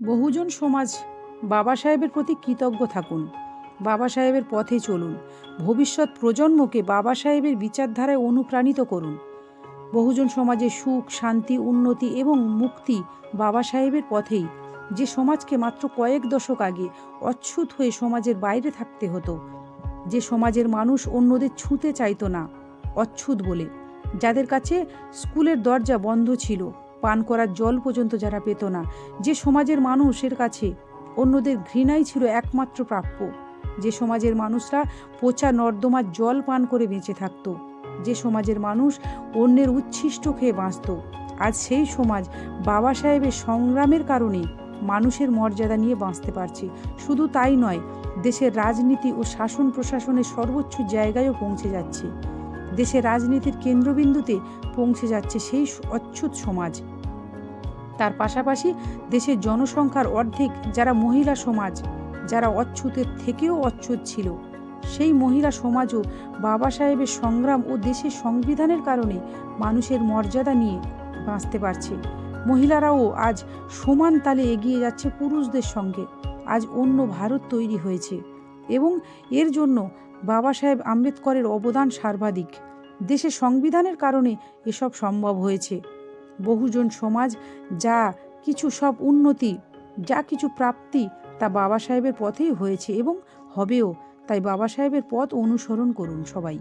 বহুজন সমাজ বাবা সাহেবের প্রতি কৃতজ্ঞ থাকুন, বাবা সাহেবের পথে চলুন, ভবিষ্যৎ প্রজন্মকে বাবা সাহেবের বিচারধারায় অনুপ্রাণিত করুন। বহুজন সমাজে সুখ, শান্তি, উন্নতি এবং মুক্তি বাবা সাহেবের পথেই। যে সমাজকে মাত্র কয়েক দশক আগে অচ্ছুত হয়ে সমাজের বাইরে থাকতে হতো, যে সমাজের মানুষ অন্যদের ছুঁতে চাইতো না অচ্ছুত বলে, যাদের কাছে স্কুলের দরজা বন্ধ ছিল, পান করার জল পর্যন্ত যারা পেত না, যে সমাজের মানুষের কাছে অন্যদের ঘৃণাই ছিল একমাত্র প্রাপ্য, যে সমাজের মানুষরা পচা নর্দমার জল পান করে বেঁচে থাকত, যে সমাজের মানুষ অন্যের উচ্ছিষ্ট খেয়ে বাঁচত, আজ সেই সমাজ বাবা সাহেবের সংগ্রামের কারণে মানুষের মর্যাদা নিয়ে বাঁচতে পারছে। শুধু তাই নয়, দেশের রাজনীতি ও শাসন প্রশাসনের সর্বোচ্চ জায়গায়ও পৌঁছে যাচ্ছে। দেশের রাজনীতির কেন্দ্রবিন্দুতে পৌঁছে যাচ্ছে সেই অচ্ছুত সমাজ। তার পাশাপাশি দেশের জনসংখ্যার অর্ধেক যারা মহিলা সমাজ, যারা অচ্ছুতের থেকেও অচ্ছুত ছিল, সেই মহিলা সমাজও বাবা সাহেবের সংগ্রাম ও দেশের সংবিধানের কারণে মানুষের মর্যাদা নিয়ে বাঁচতে পারছে। মহিলারাও আজ সমান তালে এগিয়ে যাচ্ছে পুরুষদের সঙ্গে। আজ অন্য ভারত তৈরি হয়েছে এবং এর জন্য বাবা সাহেব আম্বেদকরের অবদান সর্বাধিক। দেশের সংবিধানের কারণে এসব সম্ভব হয়েছে। বহুজন সমাজ যা কিছু সব উন্নতি, যা কিছু প্রাপ্তি, তা বাবা সাহেবের পথেই হয়েছে এবং হবেও। তাই বাবা সাহেবের পথ অনুসরণ করুন সবাই।